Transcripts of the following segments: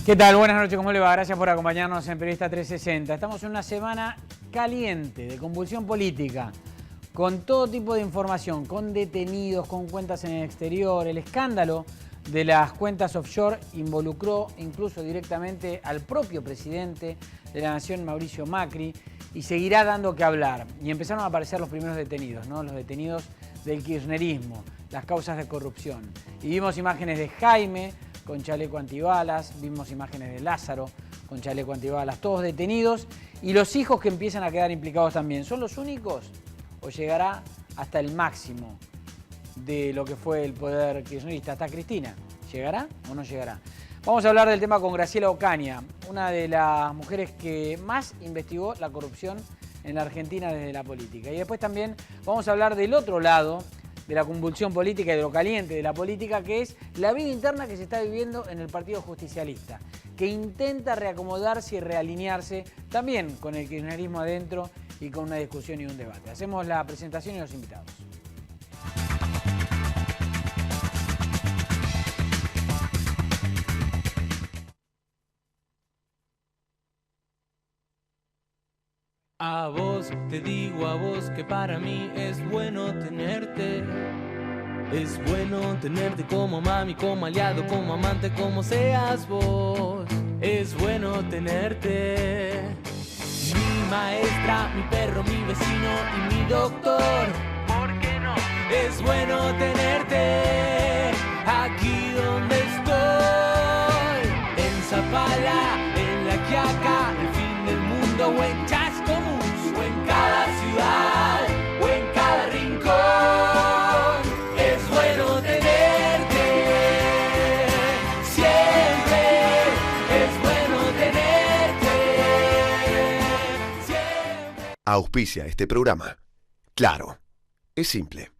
¿Qué tal? Buenas noches, ¿cómo le va? Gracias por acompañarnos en Periodista 360. Estamos en una semana caliente, de convulsión política, con todo tipo de información, con detenidos, con cuentas en el exterior. El escándalo de las cuentas offshore involucró incluso directamente al propio presidente de la Nación, Mauricio Macri, y seguirá dando que hablar. Y empezaron a aparecer los primeros detenidos, ¿no? Los detenidos del kirchnerismo, las causas de corrupción. Y vimos imágenes de Jaime con chaleco antibalas, vimos imágenes de Lázaro con chaleco antibalas, todos detenidos, y los hijos que empiezan a quedar implicados también. ¿Son los únicos o llegará hasta el máximo de lo que fue el poder kirchnerista, hasta Cristina? ¿Llegará o no llegará? Vamos a hablar del tema con Graciela Ocaña, una de las mujeres que más investigó la corrupción en la Argentina desde la política. Y después también vamos a hablar del otro lado de la convulsión política y de lo caliente de la política, que es la vida interna que se está viviendo en el Partido Justicialista, que intenta reacomodarse y realinearse también con el kirchnerismo adentro y con una discusión y un debate. Hacemos la presentación y los invitados. A vos, te digo a vos que para mí es bueno tenerte. Es bueno tenerte como mami, como aliado, como amante, como seas vos. Es bueno tenerte. Mi maestra, mi perro, mi vecino y mi doctor. ¿Por qué no? Es bueno tenerte aquí donde estoy. En Zapala, en La Quiaca, el fin del mundo o en Chascomús, o en cada ciudad, o en cada rincón. Es bueno tenerte siempre. Es bueno tenerte siempre. Auspicia este programa. Claro, es simple.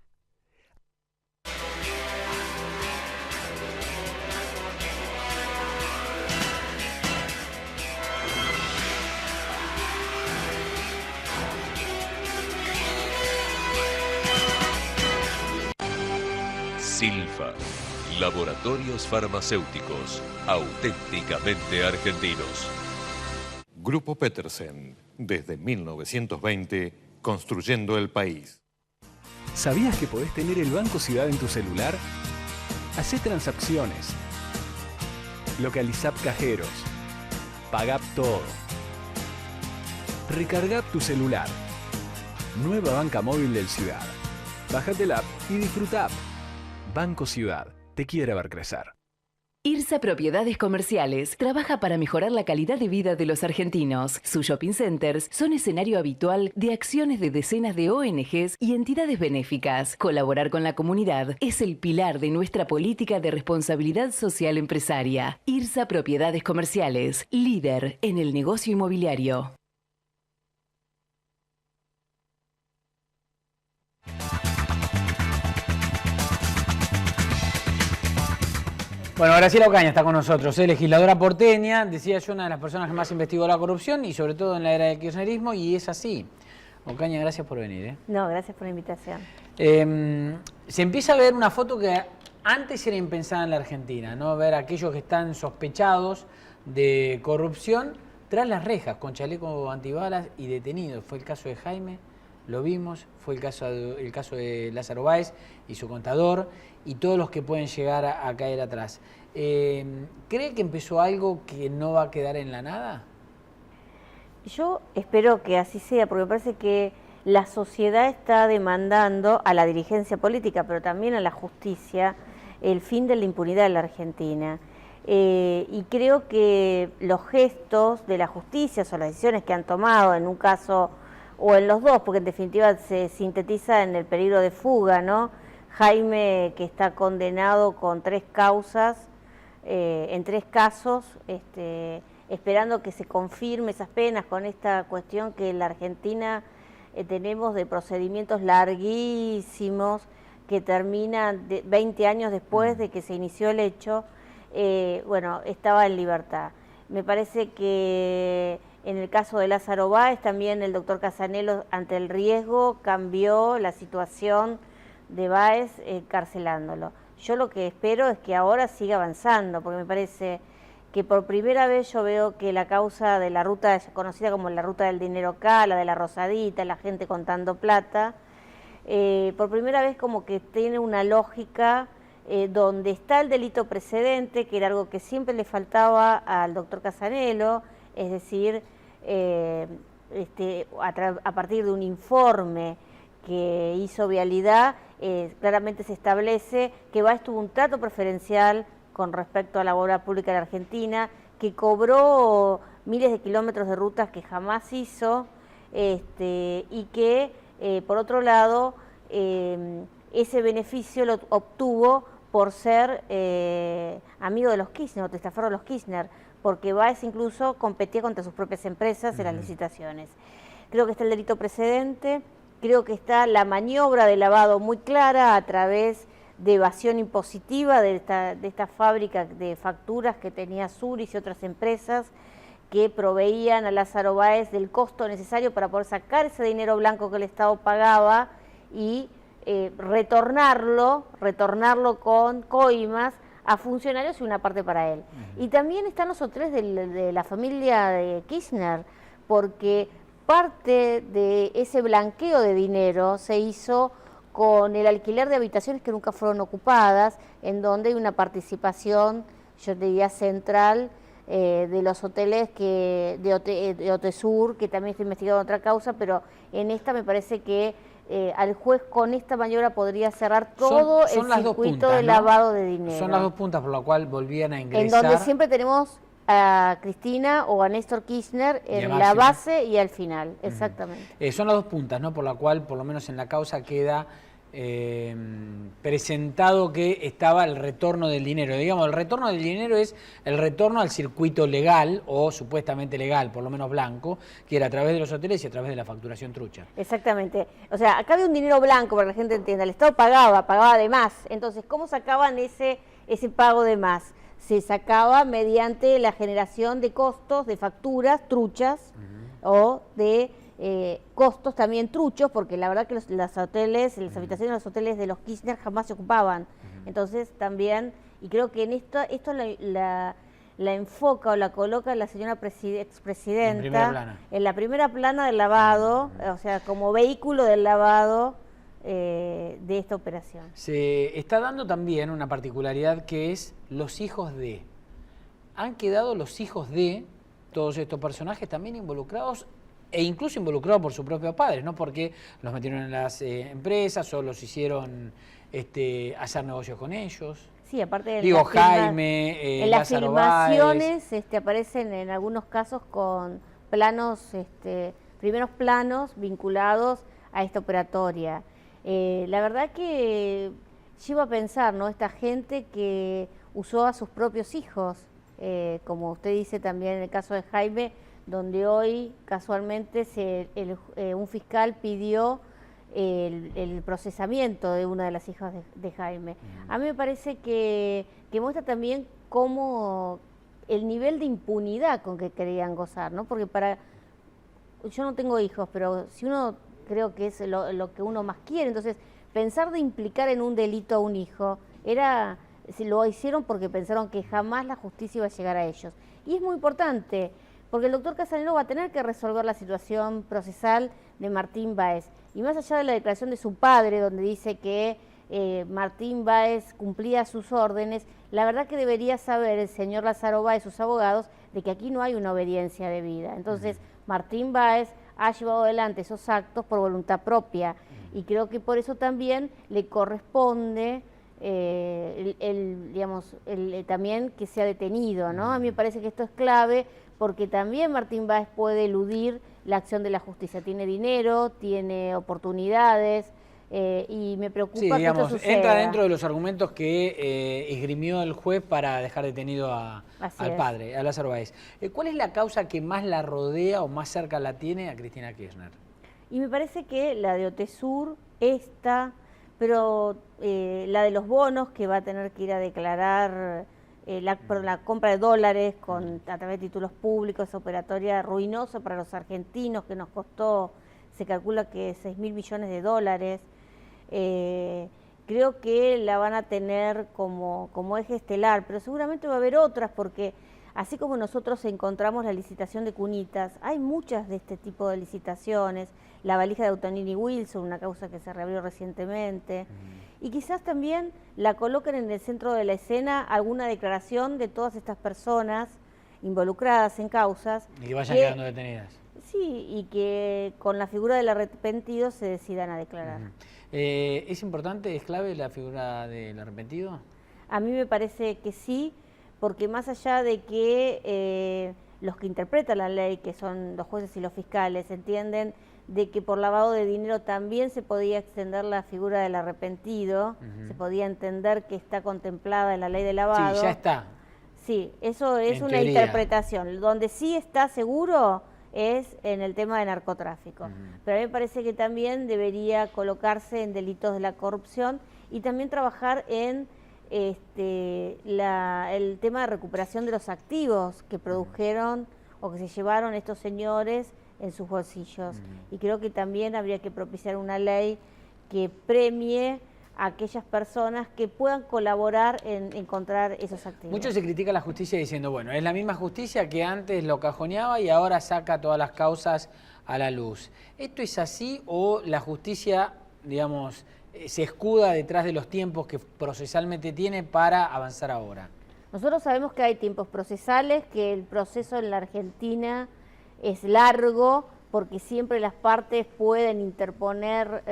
Silfa, laboratorios farmacéuticos, auténticamente argentinos. Grupo Petersen, desde 1920, construyendo el país. ¿Sabías que podés tener el Banco Ciudad en tu celular? Hacé transacciones, localizá cajeros, pagá todo, recargá tu celular. Nueva banca móvil del Ciudad. Bájate la app y disfruta. Banco Ciudad, te quiere ver crecer. IRSA Propiedades Comerciales trabaja para mejorar la calidad de vida de los argentinos. Sus shopping centers son escenario habitual de acciones de decenas de ONGs y entidades benéficas. Colaborar con la comunidad es el pilar de nuestra política de responsabilidad social empresaria. IRSA Propiedades Comerciales, líder en el negocio inmobiliario. Bueno, Graciela Ocaña está con nosotros, es legisladora porteña, decía yo, una de las personas que más investigó la corrupción y sobre todo en la era del kirchnerismo, y es así. Ocaña, gracias por venir. No, gracias por la invitación. Se empieza a ver una foto que antes era impensada en la Argentina, ¿no? Ver a aquellos que están sospechados de corrupción tras las rejas, con chaleco antibalas y detenidos. Fue el caso de Jaime, lo vimos, fue el caso de Lázaro Báez y su contador, y todos los que pueden llegar a caer atrás. ¿Cree que empezó algo que no va a quedar en la nada? Yo espero que así sea, porque me parece que la sociedad está demandando a la dirigencia política, pero también a la justicia, el fin de la impunidad en la Argentina. Y creo que los gestos de la justicia o las decisiones que han tomado en un caso o en los dos, porque en definitiva se sintetiza en el peligro de fuga, ¿no? Jaime, que está condenado con 3 causas, en 3 casos, esperando que se confirme esas penas con esta cuestión que en la Argentina tenemos de procedimientos larguísimos que terminan 20 años después de que se inició el hecho. Bueno, estaba en libertad. Me parece que en el caso de Lázaro Báez también el doctor Casanello, ante el riesgo, cambió la situación de Báez encarcelándolo. Yo lo que espero es que ahora siga avanzando, porque me parece que por primera vez yo veo que la causa de la ruta conocida como la ruta del dinero K, la de la rosadita, la gente contando plata, por primera vez como que tiene una lógica donde está el delito precedente, que era algo que siempre le faltaba al doctor Casanelo, es decir, a partir de un informe que hizo Vialidad, claramente se establece que Báez tuvo un trato preferencial con respecto a la obra pública de la Argentina, que cobró miles de kilómetros de rutas que jamás hizo, y que, por otro lado, ese beneficio lo obtuvo por ser amigo de los Kirchner, o testaferro de los Kirchner, porque Báez incluso competía contra sus propias empresas en las licitaciones. Creo que está el delito precedente, creo que está la maniobra de lavado muy clara a través de evasión impositiva de esta fábrica de facturas que tenía Suris y otras empresas que proveían a Lázaro Báez del costo necesario para poder sacar ese dinero blanco que el Estado pagaba y retornarlo con coimas a funcionarios y una parte para él. Y también están los hoteles de la familia de Kirchner, porque parte de ese blanqueo de dinero se hizo con el alquiler de habitaciones que nunca fueron ocupadas, en donde hay una participación, yo diría, central de los hoteles de Otesur, que también está investigado en otra causa, pero en esta me parece que al juez con esta maniobra podría cerrar todo el circuito de lavado de dinero. Son las dos puntas por la cual volvían a ingresar. En donde siempre tenemos a Cristina o a Néstor Kirchner en la base y al final, exactamente. Son las dos puntas, ¿no? Por la cual, por lo menos en la causa, queda presentado que estaba el retorno del dinero. Digamos, el retorno del dinero es el retorno al circuito legal, o supuestamente legal, por lo menos blanco, que era a través de los hoteles y a través de la facturación trucha. Exactamente. O sea, acá había un dinero blanco, para que la gente entienda. El Estado pagaba de más. Entonces, ¿cómo sacaban ese pago de más? Se sacaba mediante la generación de costos, de facturas truchas, o de costos también truchos, porque la verdad que las habitaciones de los hoteles de los Kirchner jamás se ocupaban. Entonces también, y creo que en esto la enfoca o la coloca la señora expresidenta en la primera plana del lavado, o sea, como vehículo del lavado de esta operación. Se está dando también una particularidad, que es los hijos de. Han quedado los hijos de todos estos personajes también involucrados, e incluso involucrados por sus propios padres, no porque los metieron en las empresas o los hicieron hacer negocios con ellos. Sí, aparte de Jaime, en las Lázaro filmaciones aparecen en algunos casos con planos, primeros planos vinculados a esta operatoria. La verdad que llevo a pensar, ¿no? Esta gente que usó a sus propios hijos, como usted dice también en el caso de Jaime, donde hoy casualmente un fiscal pidió el procesamiento de una de las hijas de Jaime. A mí me parece que muestra también cómo el nivel de impunidad con que querían gozar, ¿no? Porque yo no tengo hijos, pero si uno, creo que es lo que uno más quiere, entonces pensar de implicar en un delito a un hijo lo hicieron porque pensaron que jamás la justicia iba a llegar a ellos. Y es muy importante, porque el doctor Casanelo va a tener que resolver la situación procesal de Martín Báez. Y más allá de la declaración de su padre, donde dice que Martín Báez cumplía sus órdenes, la verdad que debería saber el señor Lázaro Báez, sus abogados, de que aquí no hay una obediencia debida. Entonces, Martín Báez ha llevado adelante esos actos por voluntad propia, y creo que por eso también le corresponde también que sea detenido, ¿no? A mí me parece que esto es clave, porque también Martín Báez puede eludir la acción de la justicia. Tiene dinero, tiene oportunidades, y me preocupa que esto suceda. Entra dentro de los argumentos que esgrimió el juez para dejar detenido al padre, a Lázaro Báez. ¿Cuál es la causa que más la rodea o más cerca la tiene a Cristina Kirchner? Y me parece que la de Otesur, pero la de los bonos, que va a tener que ir a declarar la compra de dólares a través de títulos públicos, operatoria ruinosa para los argentinos, que nos costó, se calcula que 6.000 millones de dólares. Creo que la van a tener como eje estelar, pero seguramente va a haber otras, porque así como nosotros encontramos la licitación de cunitas, hay muchas de este tipo de licitaciones, la valija de Autonini Wilson, una causa que se reabrió recientemente, y quizás también la coloquen en el centro de la escena alguna declaración de todas estas personas involucradas en causas. Y que vayan quedando detenidas. Sí, y que con la figura del arrepentido se decidan a declarar. ¿Es importante, es clave la figura del arrepentido? A mí me parece que sí, porque más allá de que los que interpretan la ley, que son los jueces y los fiscales, entienden de que por lavado de dinero también se podía extender la figura del arrepentido, se podía entender que está contemplada en la ley de lavado. Sí, ya está. Sí, eso es En una teoría. interpretación. Donde sí está seguro es en el tema de narcotráfico. Pero a mí me parece que también debería colocarse en delitos de la corrupción y también trabajar en el tema de recuperación de los activos que produjeron o que se llevaron estos señores en sus bolsillos. Y creo que también habría que propiciar una ley que premie a aquellas personas que puedan colaborar en encontrar esos activos. Mucho se critica a la justicia diciendo, bueno, es la misma justicia que antes lo cajoneaba y ahora saca todas las causas a la luz. ¿Esto es así o la justicia, digamos, se escuda detrás de los tiempos que procesalmente tiene para avanzar ahora? Nosotros sabemos que hay tiempos procesales, que el proceso en la Argentina es largo, porque siempre las partes pueden interponer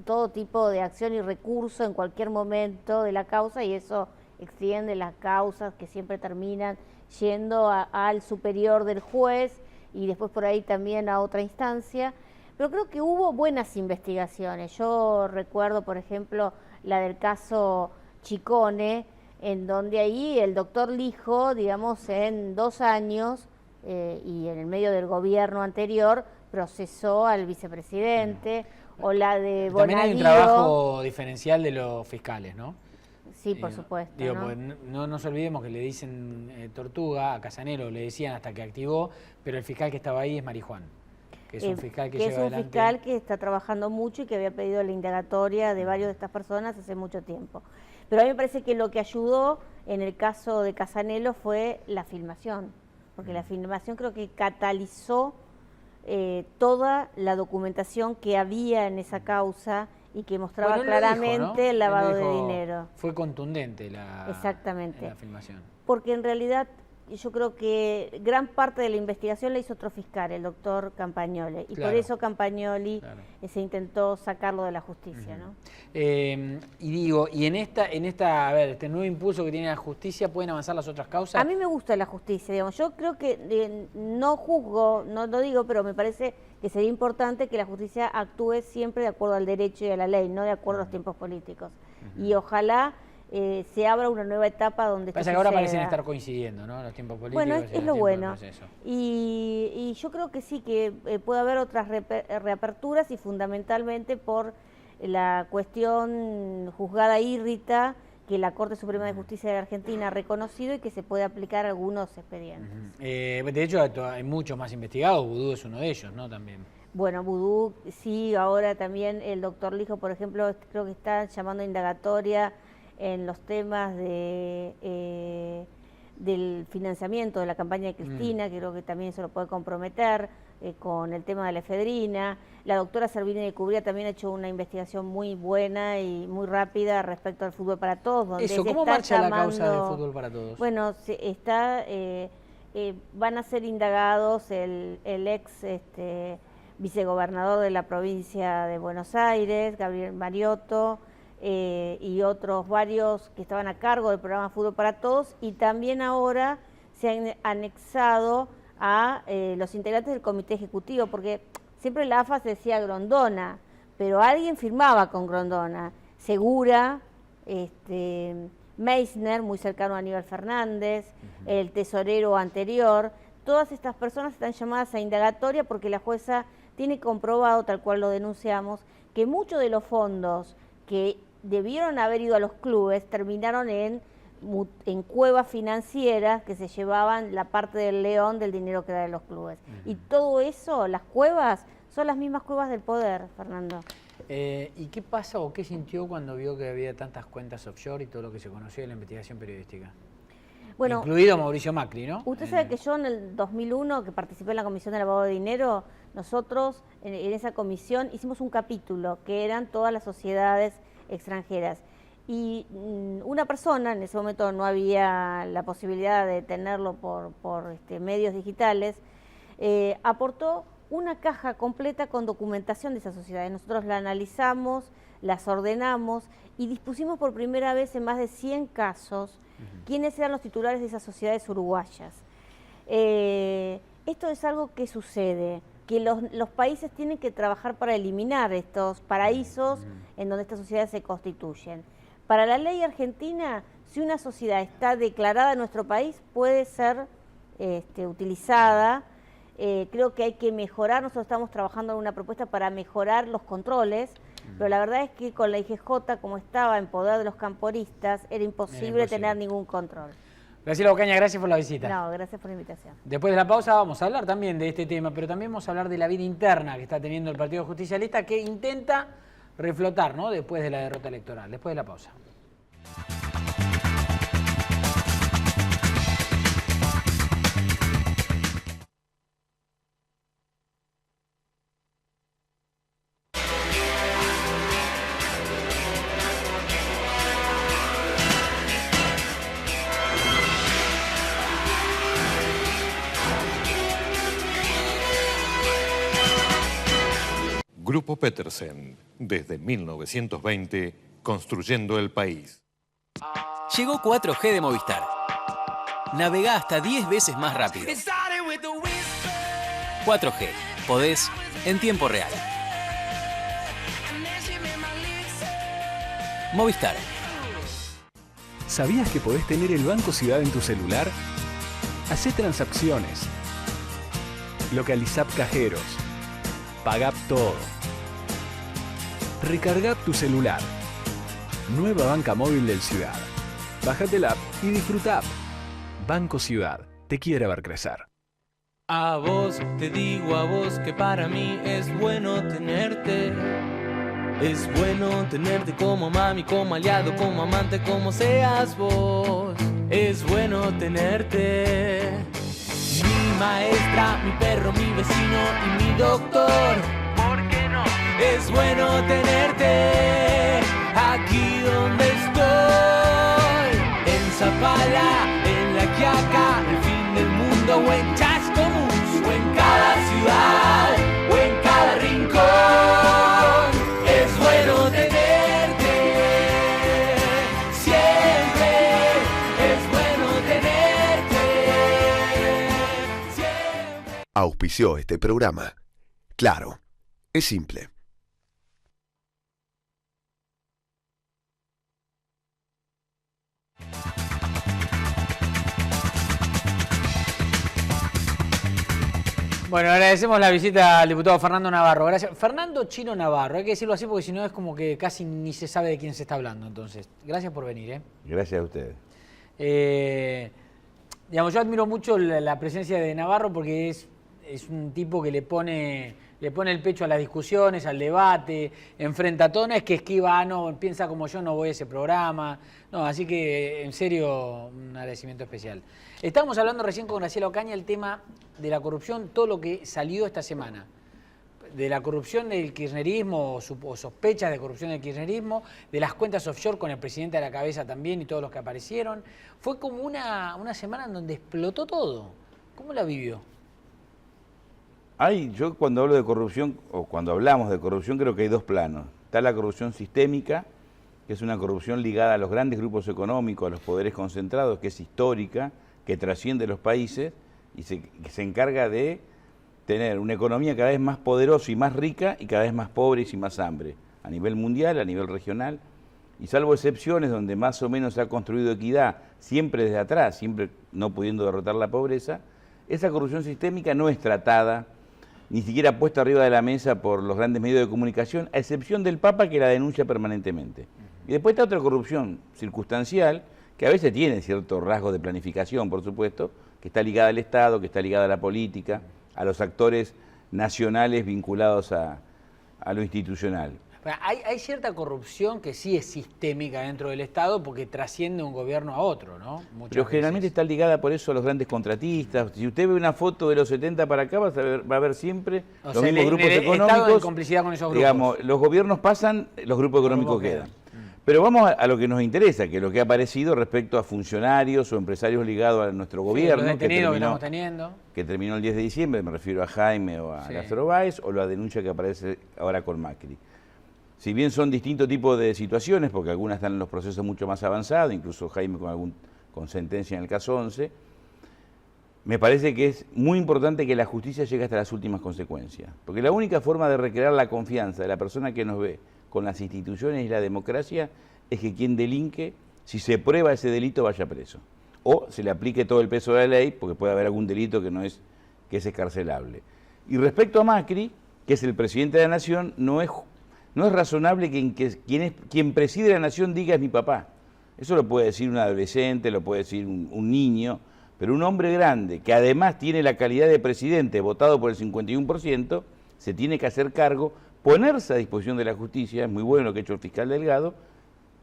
todo tipo de acción y recurso en cualquier momento de la causa, y eso extiende las causas que siempre terminan yendo al superior del juez y después por ahí también a otra instancia. Pero creo que hubo buenas investigaciones. Yo recuerdo, por ejemplo, la del caso Chicone, en donde ahí el doctor Lijo, digamos, en 2 años, y en el medio del gobierno anterior, procesó al vicepresidente, o la de Bonadío. También hay un trabajo diferencial de los fiscales, ¿no? Sí, por supuesto. Digo, ¿no? Pues no nos olvidemos que le dicen Tortuga, a Casanero le decían hasta que activó, pero el fiscal que estaba ahí es Marijuán, que es un fiscal que lleva adelante. Es un fiscal que está trabajando mucho y que había pedido la indagatoria de varios de estas personas hace mucho tiempo. Pero a mí me parece que lo que ayudó en el caso de Casanelo fue la filmación, porque la filmación creo que catalizó toda la documentación que había en esa causa y que mostraba claramente el lavado de dinero. Fue contundente la filmación. Porque en realidad yo creo que gran parte de la investigación la hizo otro fiscal, el doctor Campagnoli, y por eso Campagnoli se intentó sacarlo de la justicia, ¿no? Y digo, y en esta, a ver, este nuevo impulso que tiene la justicia, ¿pueden avanzar las otras causas? A mí me gusta la justicia, digamos. Yo creo que no juzgo, no lo digo, pero me parece que sería importante que la justicia actúe siempre de acuerdo al derecho y a la ley, no de acuerdo a los tiempos políticos. Y ojalá se abra una nueva etapa donde Pasa que ahora parecen estar coincidiendo, ¿no? Los tiempos políticos. Bueno, es lo bueno. Y yo creo que sí, que puede haber otras reaperturas y fundamentalmente por la cuestión juzgada írrita que la Corte Suprema de Justicia de la Argentina ha reconocido y que se puede aplicar a algunos expedientes. De hecho, hay muchos más investigados, Vudú es uno de ellos, ¿no? También. Bueno, Vudú, sí, ahora también el doctor Lijo, por ejemplo, creo que está llamando a indagatoria en los temas del financiamiento de la campaña de Cristina, que creo que también se lo puede comprometer, con el tema de la efedrina. La doctora Servini de Cubría también ha hecho una investigación muy buena y muy rápida respecto al fútbol para todos. Donde ¿Cómo marcha la causa del fútbol para todos? Bueno, van a ser indagados el ex vicegobernador de la provincia de Buenos Aires, Gabriel Mariotto, y otros varios que estaban a cargo del programa Fútbol para Todos, y también ahora se han anexado a los integrantes del comité ejecutivo, porque siempre la AFA se decía Grondona, pero alguien firmaba con Grondona, Segura, Meissner, muy cercano a Aníbal Fernández, el tesorero anterior. Todas estas personas están llamadas a indagatoria porque la jueza tiene comprobado, tal cual lo denunciamos, que muchos de los fondos que debieron haber ido a los clubes terminaron en cuevas financieras que se llevaban la parte del león del dinero que era de los clubes. Y todo eso, las cuevas, son las mismas cuevas del poder, Fernando. ¿Y qué pasa o qué sintió cuando vio que había tantas cuentas offshore y todo lo que se conoció de la investigación periodística? Bueno, incluido Mauricio Macri, ¿no? Usted sabe que yo en el 2001, que participé en la Comisión de Lavado de Dinero, nosotros en esa comisión hicimos un capítulo que eran todas las sociedades extranjeras. Y una persona, en ese momento no había la posibilidad de tenerlo por medios digitales, aportó una caja completa con documentación de esas sociedades. Nosotros la analizamos, las ordenamos y dispusimos por primera vez en más de 100 casos quiénes eran los titulares de esas sociedades uruguayas. Esto es algo que sucede, que los países tienen que trabajar para eliminar estos paraísos en donde estas sociedades se constituyen. Para la ley argentina, si una sociedad está declarada en nuestro país, puede ser utilizada. Creo que hay que mejorar, nosotros estamos trabajando en una propuesta para mejorar los controles, pero la verdad es que con la IGJ, como estaba en poder de los camporistas, era imposible tener ningún control. Graciela Ocaña, gracias por la visita. No, gracias por la invitación. Después de la pausa vamos a hablar también de este tema, pero también vamos a hablar de la vida interna que está teniendo el Partido Justicialista, que intenta reflotar, ¿no?, después de la derrota electoral. Después de la pausa. Grupo Petersen, desde 1920, construyendo el país. Llegó 4G de Movistar. Navegá hasta 10 veces más rápido. 4G. Podés en tiempo real. Movistar. ¿Sabías que podés tener el Banco Ciudad en tu celular? Hacé transacciones. Localizá cajeros. Pagá todo. Recarga tu celular. Nueva banca móvil del Ciudad. Bájate la app y disfruta. Banco Ciudad, te quiere ver crecer. A vos te digo, a vos que para mí es bueno tenerte. Es bueno tenerte como mami, como aliado, como amante, como seas vos. Es bueno tenerte. Mi maestra, mi perro, mi vecino y mi doctor. ¿Por qué no? Es bueno tenerte aquí donde estoy. En Zapala, en La Quiaca, el fin del mundo, o en Chascomús, o en cada ciudad, o en cada rincón. Es bueno tenerte siempre. Es bueno tenerte siempre. Auspició este programa. Claro, es simple. Bueno, agradecemos la visita al diputado Fernando Navarro. Gracias. Fernando Chino Navarro, hay que decirlo así porque si no es como que casi ni se sabe de quién se está hablando. Entonces, gracias por venir. Gracias a ustedes. Digamos, yo admiro mucho la presencia de Navarro porque es un tipo que le pone el pecho a las discusiones, al debate, enfrenta todo. No es que esquiva, no, piensa como yo, no voy a ese programa. No, así que, en serio, un agradecimiento especial. Estábamos hablando recién con Graciela Ocaña el tema de la corrupción, todo lo que salió esta semana. De la corrupción del kirchnerismo o sospechas de corrupción del kirchnerismo, de las cuentas offshore con el presidente a la cabeza también y todos los que aparecieron. Fue como una semana en donde explotó todo. ¿Cómo la vivió? Yo cuando hablo de corrupción, o cuando hablamos de corrupción, creo que hay dos planos. Está la corrupción sistémica, que es una corrupción ligada a los grandes grupos económicos, a los poderes concentrados, que es histórica, que trasciende los países y que se encarga de tener una economía cada vez más poderosa y más rica y cada vez más pobre y más hambre, a nivel mundial, a nivel regional, y salvo excepciones donde más o menos se ha construido equidad, siempre desde atrás, siempre no pudiendo derrotar la pobreza, esa corrupción sistémica no es tratada, ni siquiera puesta arriba de la mesa por los grandes medios de comunicación, a excepción del Papa que la denuncia permanentemente. Y después está otra corrupción circunstancial, que a veces tiene cierto rasgo de planificación, por supuesto, que está ligada al Estado, que está ligada a la política, a los actores nacionales vinculados a lo institucional. Hay cierta corrupción que sí es sistémica dentro del Estado porque trasciende un gobierno a otro, ¿no? Pero generalmente está ligada por eso a los grandes contratistas. Si usted ve una foto de los 70 para acá, va a ver siempre los mismos grupos económicos. Estado en complicidad con esos grupos. Digamos, los gobiernos pasan, los grupos económicos quedan. Pero vamos a lo que nos interesa, que es lo que ha aparecido respecto a funcionarios o empresarios ligados a nuestro gobierno, los detenidos que estamos teniendo. Que terminó el 10 de diciembre, me refiero a Jaime o a Lázaro Báez, o la denuncia que aparece ahora con Macri. Si bien son distintos tipos de situaciones, porque algunas están en los procesos mucho más avanzados, incluso Jaime con sentencia en el caso 11, me parece que es muy importante que la justicia llegue hasta las últimas consecuencias. Porque la única forma de recrear la confianza de la persona que nos ve con las instituciones y la democracia es que quien delinque, si se prueba ese delito, vaya preso. O se le aplique todo el peso de la ley, porque puede haber algún delito que es escarcelable. Y respecto a Macri, que es el presidente de la Nación, no es razonable que quien preside la Nación diga es mi papá. Eso lo puede decir un adolescente, lo puede decir un niño, pero un hombre grande, que además tiene la calidad de presidente votado por el 51%, se tiene que hacer cargo, ponerse a disposición de la justicia, es muy bueno lo que ha hecho el fiscal Delgado,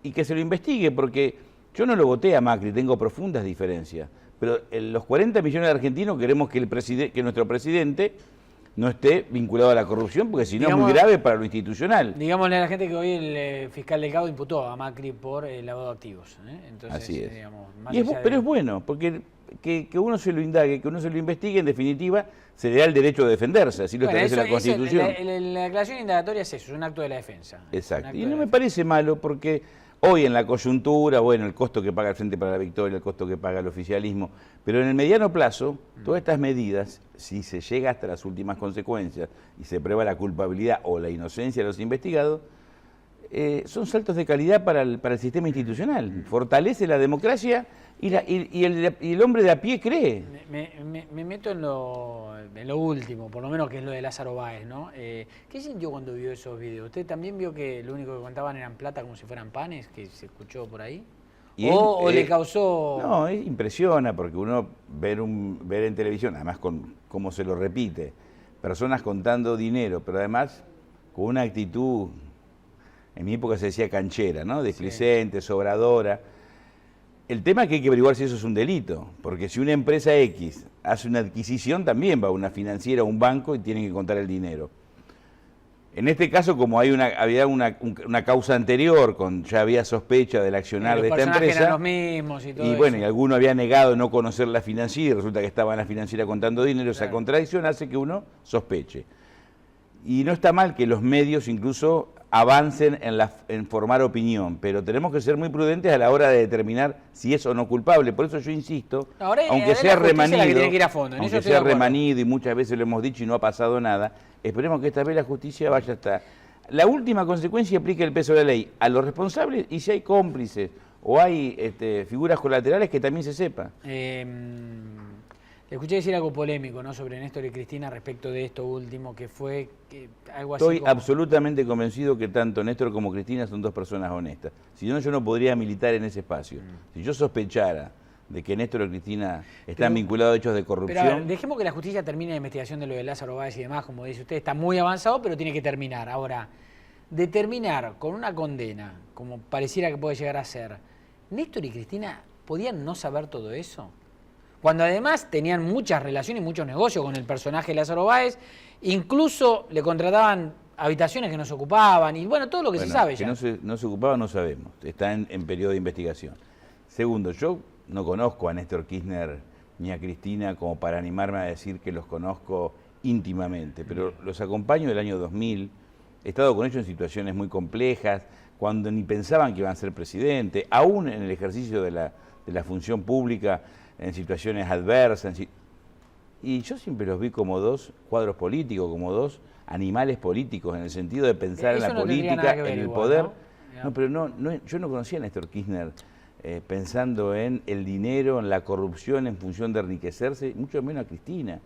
y que se lo investigue, porque yo no lo voté a Macri, tengo profundas diferencias, pero los 40 millones de argentinos queremos que nuestro presidente no esté vinculado a la corrupción, porque si no es muy grave para lo institucional. Digámosle a la gente que hoy el fiscal Delgado imputó a Macri por lavado de activos. Entonces, así es. Digamos, Pero es bueno, porque que uno se lo indague, que uno se lo investigue, en definitiva, se le da el derecho de defenderse, así lo establece la Constitución. La declaración indagatoria es eso, es un acto de la defensa. Exacto. Y no me parece malo, porque hoy en la coyuntura, bueno, el costo que paga el Frente para la Victoria, el costo que paga el oficialismo, pero en el mediano plazo, todas estas medidas, si se llega hasta las últimas consecuencias y se prueba la culpabilidad o la inocencia de los investigados, son saltos de calidad para el sistema institucional. Fortalece la democracia y el hombre de a pie cree. Me meto en lo último, por lo menos que es lo de Lázaro Báez, ¿no? ¿Qué sintió cuando vio esos videos? ¿Usted también vio que lo único que contaban eran plata como si fueran panes, que se escuchó por ahí? ¿O le causó...? No, impresiona, porque uno ver en televisión, además con cómo se lo repite, personas contando dinero, pero además con una actitud, en mi época se decía canchera, ¿no? Displicente, sobradora. El tema es que hay que averiguar si eso es un delito, porque si una empresa X hace una adquisición, también va a una financiera o un banco y tienen que contar el dinero. En este caso, como había una causa anterior, ya había sospecha del accionar de esta empresa, eran los mismos y todo bueno, eso. Y alguno había negado no conocer la financiera, y resulta que estaba en la financiera contando dinero, esa contradicción hace que uno sospeche. Y no está mal que los medios incluso avancen en formar opinión, pero tenemos que ser muy prudentes a la hora de determinar si es o no culpable. Por eso yo insisto, aunque sea remanido, y muchas veces lo hemos dicho y no ha pasado nada, esperemos que esta vez la justicia vaya hasta la última consecuencia y aplique el peso de la ley a los responsables, y si hay cómplices o hay figuras colaterales, que también se sepa. Le escuché decir algo polémico, ¿no?, sobre Néstor y Cristina respecto de esto último, que fue algo así. Estoy absolutamente convencido que tanto Néstor como Cristina son dos personas honestas. Si no, yo no podría militar en ese espacio. Si yo sospechara de que Néstor y Cristina están vinculados a hechos de corrupción... Pero a ver, dejemos que la justicia termine la investigación de lo de Lázaro Báez y demás, como dice usted, está muy avanzado, pero tiene que terminar. Ahora, determinar con una condena, como pareciera que puede llegar a ser, ¿Néstor y Cristina podían no saber todo eso? Cuando además tenían muchas relaciones y muchos negocios con el personaje Lázaro Báez, incluso le contrataban habitaciones que no se ocupaban, y bueno, todo lo que se sabe ya. Que no se ocupaba no sabemos, está en periodo de investigación. Segundo, yo no conozco a Néstor Kirchner ni a Cristina como para animarme a decir que los conozco íntimamente, pero los acompaño del año 2000, he estado con ellos en situaciones muy complejas, cuando ni pensaban que iban a ser presidente, aún en el ejercicio de la función pública, en situaciones adversas, y yo siempre los vi como dos cuadros políticos, como dos animales políticos, en el sentido de pensar en la política, en el poder. No, pero yo no conocía a Néstor Kirchner pensando en el dinero, en la corrupción, en función de enriquecerse, mucho menos a Cristina.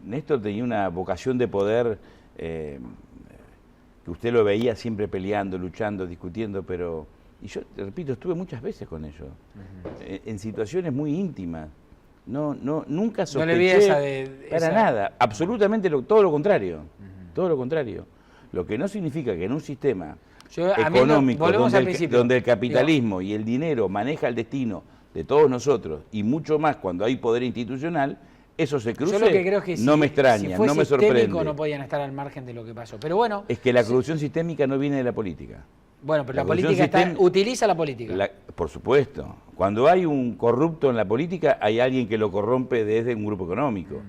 Néstor tenía una vocación de poder que usted lo veía siempre peleando, luchando, discutiendo, pero... Y yo, te repito, estuve muchas veces con ellos, en situaciones muy íntimas. Nunca sospeché no le vi esa para nada, absolutamente todo lo contrario. Todo lo contrario. Lo que no significa que en un sistema A mí económico donde el capitalismo y el dinero maneja el destino de todos nosotros y mucho más cuando hay poder institucional, eso se cruce, yo lo que creo es que no me extraña, no me sorprende. No podían estar al margen de lo que pasó. Pero bueno, es que la corrupción sistémica no viene de la política. Bueno, pero la política utiliza la política. Por supuesto. Cuando hay un corrupto en la política, hay alguien que lo corrompe desde un grupo económico.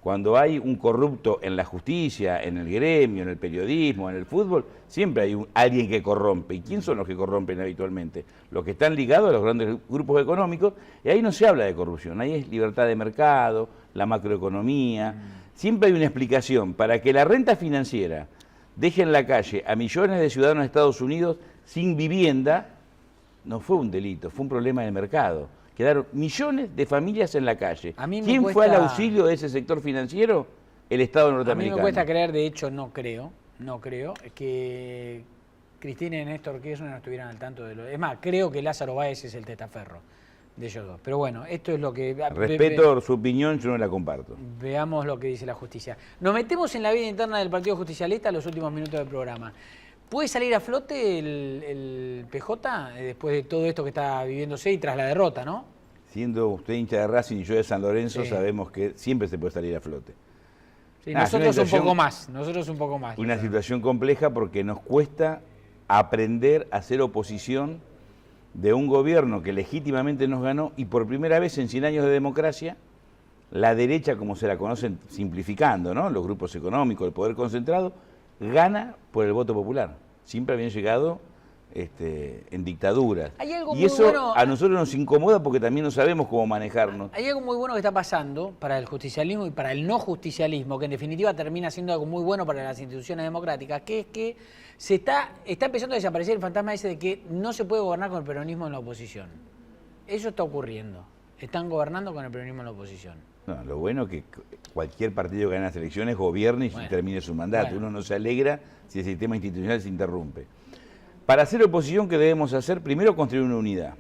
Cuando hay un corrupto en la justicia, en el gremio, en el periodismo, en el fútbol, siempre hay alguien que corrompe. ¿Y quién son los que corrompen habitualmente? Los que están ligados a los grandes grupos económicos, y ahí no se habla de corrupción, ahí es libertad de mercado, la macroeconomía. Siempre hay una explicación para que la renta financiera deje en la calle a millones de ciudadanos de Estados Unidos sin vivienda. No fue un delito, fue un problema del mercado. Quedaron millones de familias en la calle. ¿Quién fue al auxilio de ese sector financiero? El Estado norteamericano. A mí me cuesta creer, de hecho no creo, que Cristina y Néstor Kirchner no estuvieran al tanto de lo... Es más, creo que Lázaro Báez es el testaferro de ellos dos. Pero bueno, esto es lo que... Respeto su opinión, yo no la comparto. Veamos lo que dice la justicia. Nos metemos en la vida interna del Partido Justicialista en los últimos minutos del programa. ¿Puede salir a flote el PJ después de todo esto que está viviéndose y tras la derrota, no? Siendo usted hincha de Racing y yo de San Lorenzo, sí, sabemos que siempre se puede salir a flote. Sí, nosotros un poco más. Una situación compleja porque nos cuesta aprender a hacer oposición de un gobierno que legítimamente nos ganó y por primera vez en 100 años de democracia, la derecha, como se la conocen simplificando, ¿no? Los grupos económicos, el poder concentrado, gana por el voto popular. Siempre habían llegado en dictaduras. Y eso a nosotros nos incomoda porque también no sabemos cómo manejarnos. Hay algo muy bueno que está pasando para el justicialismo y para el no justicialismo, que en definitiva termina siendo algo muy bueno para las instituciones democráticas, que es que se está empezando a desaparecer el fantasma ese de que no se puede gobernar con el peronismo en la oposición. Eso está ocurriendo. Están gobernando con el peronismo en la oposición. No, lo bueno es que cualquier partido que gane las elecciones gobierne y termine su mandato. Uno no se alegra si el sistema institucional se interrumpe. Para hacer oposición, ¿qué debemos hacer? Primero, construir una unidad,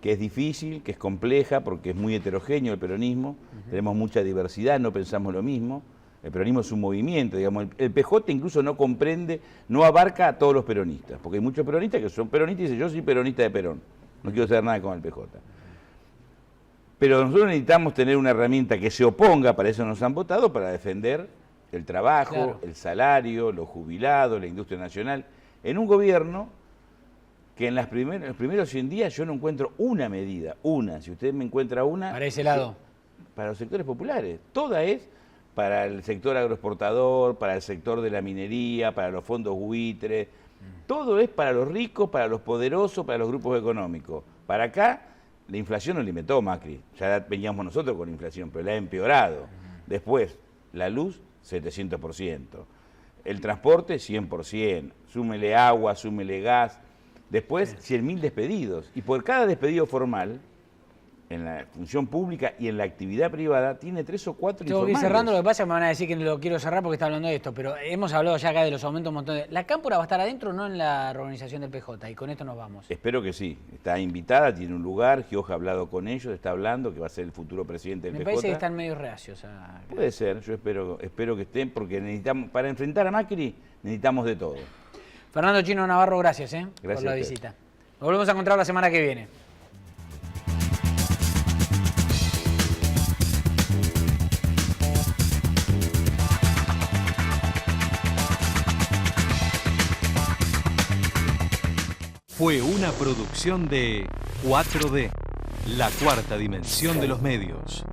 que es difícil, que es compleja, porque es muy heterogéneo el peronismo, tenemos mucha diversidad, no pensamos lo mismo. El peronismo es un movimiento, digamos, el PJ incluso no comprende, no abarca a todos los peronistas, porque hay muchos peronistas que son peronistas y dicen, yo soy peronista de Perón, no quiero saber nada con el PJ. Pero nosotros necesitamos tener una herramienta que se oponga, para eso nos han votado, para defender el trabajo, el salario, los jubilados, la industria nacional, en un gobierno que en los primeros 100 días yo no encuentro una medida, si usted me encuentra una... Para ese lado. Para los sectores populares, toda es para el sector agroexportador, para el sector de la minería, para los fondos buitres, todo es para los ricos, para los poderosos, para los grupos económicos. Para acá, la inflación no la inventó Macri, ya veníamos nosotros con inflación, pero la ha empeorado. Después, la luz, 700%. El transporte, 100%. Súmele agua, súmele gas. Después, 100.000 despedidos. Y por cada despedido formal, en la función pública y en la actividad privada, tiene 3 o 4 informales. Tengo que ir cerrando, lo que pasa es que me van a decir que no lo quiero cerrar porque está hablando de esto, pero hemos hablado ya acá de los aumentos un montón de... ¿La Cámpora va a estar adentro o no en la reorganización del PJ? Y con esto nos vamos. Espero que sí. Está invitada, tiene un lugar, Gioja ha hablado con ellos, está hablando que va a ser el futuro presidente del PJ. Me parece que están medio reacios. Puede ser, yo espero que estén, porque necesitamos, para enfrentar a Macri, necesitamos de todo. Fernando Chino Navarro, gracias, por la visita. Nos volvemos a encontrar la semana que viene. Fue una producción de 4D, la cuarta dimensión de los medios.